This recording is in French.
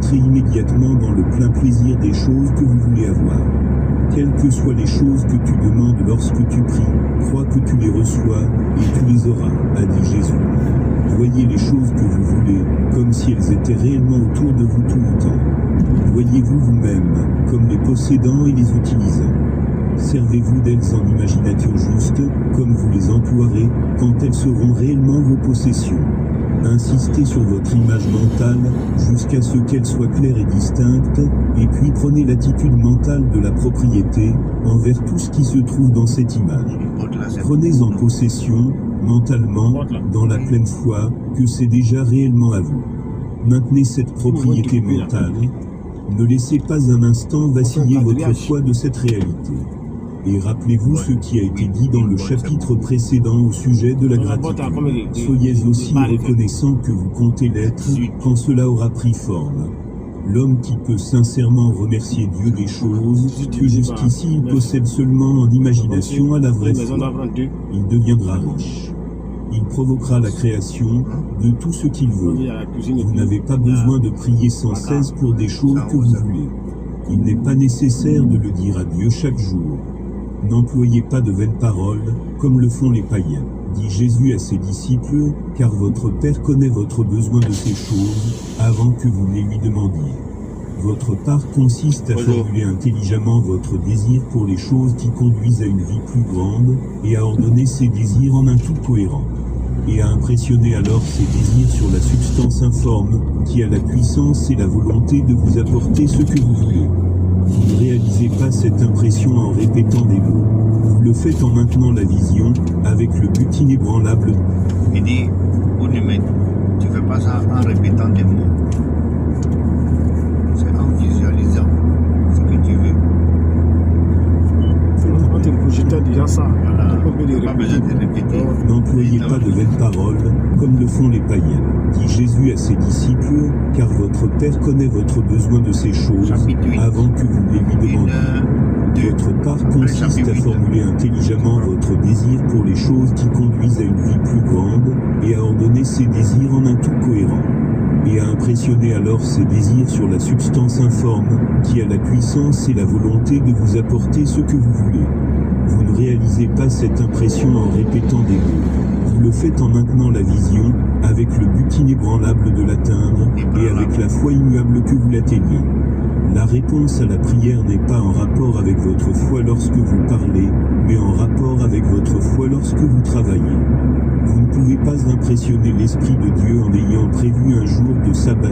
entrez immédiatement dans le plein plaisir des choses que vous voulez avoir. Quelles que soient les choses que tu demandes lorsque tu pries, crois que tu les reçois, et tu les auras, a dit Jésus. Voyez les choses que vous voulez, comme si elles étaient réellement autour de vous tout le temps. Voyez-vous vous-même, comme les possédant et les utilisant. Servez-vous d'elles en imaginature juste, comme vous les emploierez, quand elles seront réellement vos possessions. Insistez sur votre image mentale, jusqu'à ce qu'elle soit claire et distincte, et puis prenez l'attitude mentale de la propriété, envers tout ce qui se trouve dans cette image. Prenez en possession, mentalement, dans la pleine foi, que c'est déjà réellement à vous. Maintenez cette propriété mentale. Ne laissez pas un instant vaciller votre foi de cette réalité. Et rappelez-vous ce qui a été dit dans le chapitre précédent au sujet de la gratitude. Soyez aussi reconnaissant que vous comptez l'être, quand cela aura pris forme. L'homme qui peut sincèrement remercier Dieu des choses que jusqu'ici il possède seulement en imagination à la vraie foi, il deviendra riche. Il provoquera la création de tout ce qu'il veut. Vous n'avez pas besoin de prier sans cesse pour des choses que vous voulez. Il n'est pas nécessaire de le dire à Dieu chaque jour. N'employez pas de vaines paroles, comme le font les païens, dit Jésus à ses disciples, car votre Père connaît votre besoin de ces choses, avant que vous les lui demandiez. Votre part consiste à formuler intelligemment votre désir pour les choses qui conduisent à une vie plus grande, et à ordonner ces désirs en un tout cohérent. Et à impressionner alors ces désirs sur la substance informe, qui a la puissance et la volonté de vous apporter ce que vous voulez. Vous ne réalisez pas cette impression en répétant des mots. Vous le faites en maintenant la vision, avec le but inébranlable. Il dit, tu ne fais pas ça en répétant des mots. C'est en visualisant ce que tu veux. En te projetant déjà ça, Voilà. pas Pas besoin de répéter. N'employez pas de vaines paroles, comme le font les païens, dit Jésus à ses disciples, car votre Père connaît votre besoin de ces choses, Chapitre 8. avant que vous les lui demandiez. Votre part consiste à formuler intelligemment votre désir pour les choses qui conduisent à une vie plus grande, et à ordonner ces désirs en un tout cohérent. Et à impressionner alors ces désirs sur la substance informe, qui a la puissance et la volonté de vous apporter ce que vous voulez. Vous ne réalisez pas cette impression en répétant des mots. Vous le faites en maintenant la vision, avec le but inébranlable de l'atteindre, et avec la foi immuable que vous l'atteignez. La réponse à la prière n'est pas en rapport avec votre foi lorsque vous parlez, mais en rapport avec votre foi lorsque vous travaillez. Vous ne pouvez pas impressionner l'Esprit de Dieu en ayant prévu un jour de sabbat